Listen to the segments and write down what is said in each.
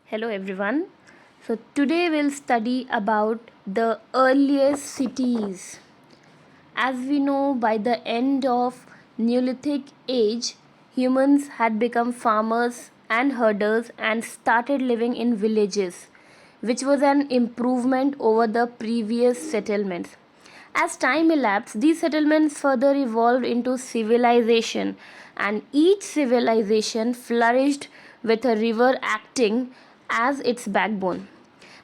Hello everyone. So today we'll study about the earliest cities. As we know, by the end of Neolithic age, humans had become farmers and herders and started living in villages, which was an improvement over the previous settlements. As time elapsed, these settlements further evolved into civilization, and each civilization flourished with a river acting as its backbone.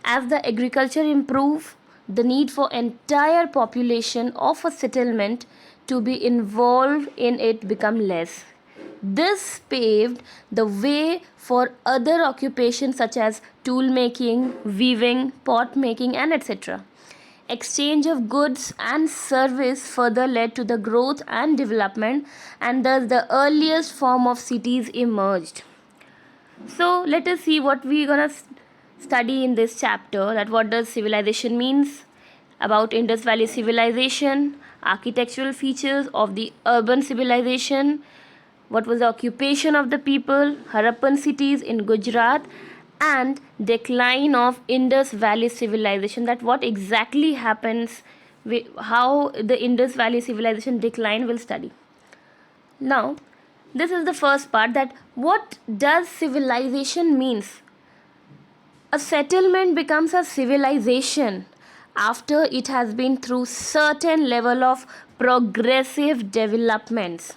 As the agriculture improved, the need for entire population of a settlement to be involved in it became less. This paved the way for other occupations such as tool making, weaving, pot making, and etc. Exchange of goods and service further led to the growth and development, and thus the earliest form of cities emerged. So let us see what we're gonna study in this chapter. That what does civilization means, about Indus Valley civilization, architectural features of the urban civilization, what was the occupation of the people, Harappan cities in Gujarat, and decline of Indus Valley civilization. That what exactly happens, how the Indus Valley civilization decline will study. Now, this is the first part, that what does civilization means. A settlement becomes a civilization after it has been through certain level of progressive developments.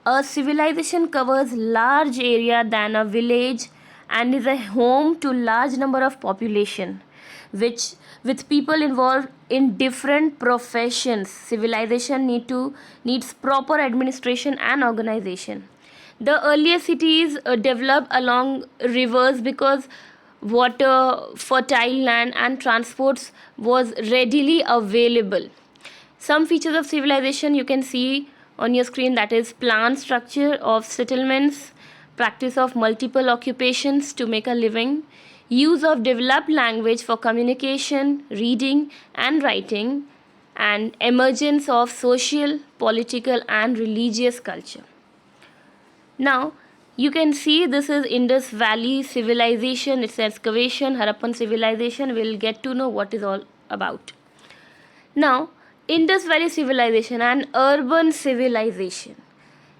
A civilization covers large area than a village and is a home to large number of population, which with people involved in different professions. Civilization needs proper administration and organization. The earlier cities developed along rivers because water, fertile land, and transports was readily available. Some features of civilization you can see on your screen, that is plan structure of settlements, practice of multiple occupations to make a living, use of developed language for communication, reading and writing, and emergence of social, political and religious culture. Now, you can see this is Indus Valley civilization, its excavation, Harappan civilization. We'll get to know what is all about. Now, Indus Valley civilization and urban civilization.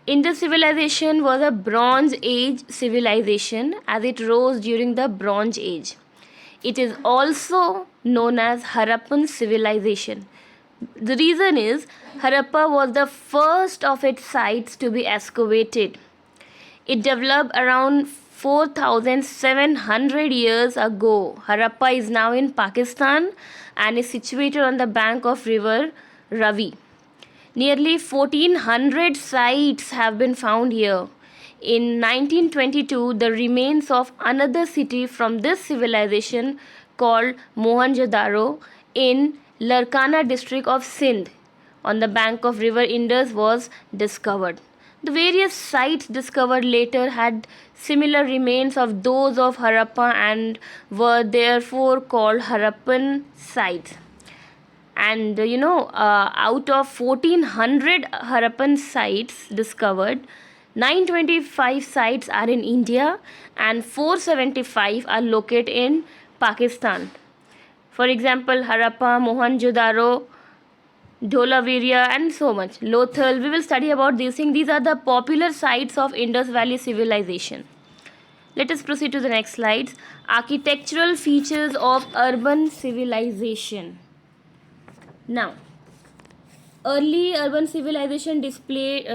Indus civilization was a Bronze Age civilization as it rose during the Bronze Age. It is also known as Harappan civilization. The reason is Harappa was the first of its sites to be excavated. It developed around 4,700 years ago. Harappa is now in Pakistan and is situated on the bank of river Ravi. Nearly 1,400 sites have been found here. In 1922, the remains of another city from this civilization called Mohenjo-daro in Larkana district of Sindh on the bank of river Indus was discovered. The various sites discovered later had similar remains of those of Harappa and were therefore called Harappan sites. And out of 1,400 Harappan sites discovered, 925 sites are in India and 475 are located in Pakistan. For example, Harappa, Mohenjo-daro, Dholaviria and so much. Lothal, we will study about these things. These are the popular sites of Indus Valley civilization. Let us proceed to the next slides. Architectural features of urban civilization. Now, early urban civilization displayed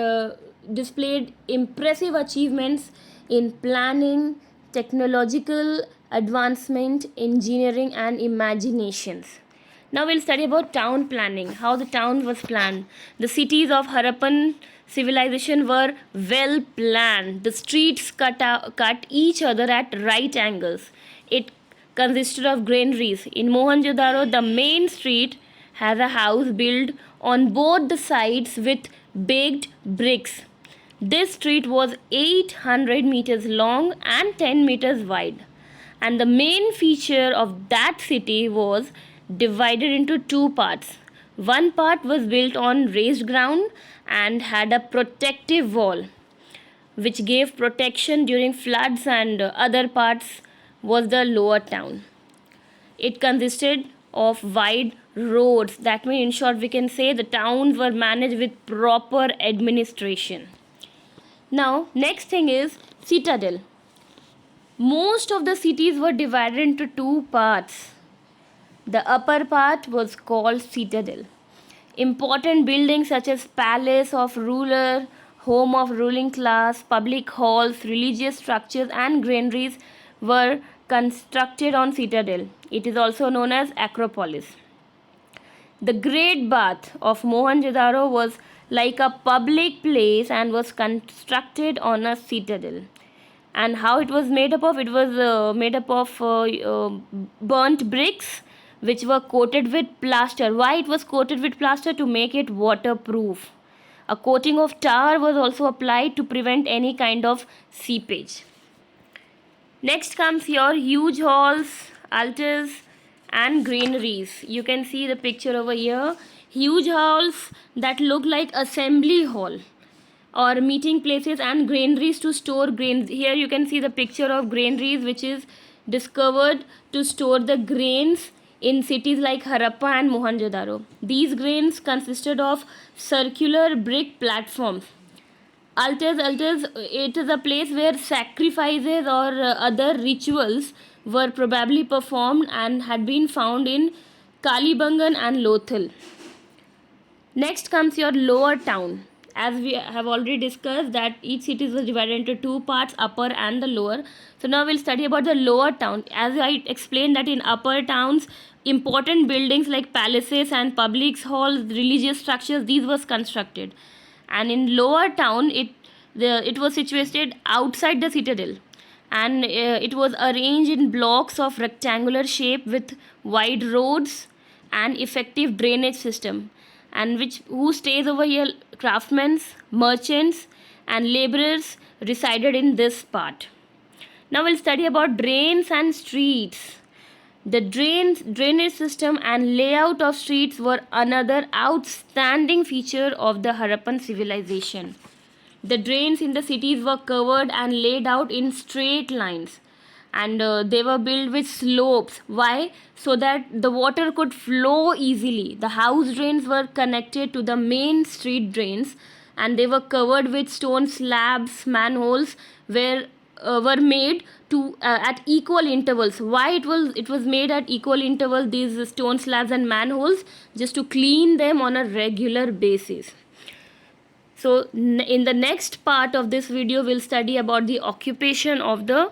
impressive achievements in planning, technological advancement, engineering and imaginations. Now we'll study about town planning, how the town was planned. The cities of Harappan civilization were well planned. The streets cut each other at right angles. It consisted of granaries. In Mohenjo-daro, the main street has a house built on both the sides with baked bricks. This street was 800 meters long and 10 meters wide. And the main feature of that city was divided into two parts. One part was built on raised ground and had a protective wall which gave protection during floods, and other parts was the lower town. It consisted of wide roads. That means, in short, we can say the towns were managed with proper administration. Now, next thing is citadel. Most of the cities were divided into two parts. The upper part was called citadel. Important buildings such as palace of ruler, home of ruling class, public halls, religious structures and granaries were constructed on citadel. It is also known as Acropolis. The Great Bath of Mohenjo-daro was like a public place and was constructed on a citadel. And how it was made up of? It was made up of burnt bricks which were coated with plaster. Why it was coated with plaster? To make it waterproof. A coating of tar was also applied to prevent any kind of seepage. Next comes your huge halls, altars and granaries. You can see the picture over here. Huge halls that look like assembly hall or meeting places, and granaries to store grains. Here you can see the picture of granaries which is discovered to store the grains in cities like Harappa and Mohenjo-daro. These grains consisted of circular brick platforms. Altars, it is a place where sacrifices or other rituals were probably performed and had been found in Kalibangan and Lothal. Next comes your lower town. As we have already discussed that each city was divided into two parts, upper and the lower. So now we'll study about the lower town. As I explained that in upper towns, important buildings like palaces and public halls, religious structures, these was constructed. And in lower town, it was situated outside the citadel. And it was arranged in blocks of rectangular shape with wide roads and effective drainage system, and who stays over here? Craftsmen, merchants and laborers resided in this part. Now we'll study about drains and streets. The drainage system and layout of streets were another outstanding feature of the Harappan civilization. The drains in the cities were covered and laid out in straight lines, and they were built with slopes. Why? So that the water could flow easily. The house drains were connected to the main street drains, and they were covered with stone slabs. Manholes were made to at equal intervals. Why it was made at equal intervals, these stone slabs and manholes? Just to clean them on a regular basis. So in the next part of this video, we'll study about the occupation of the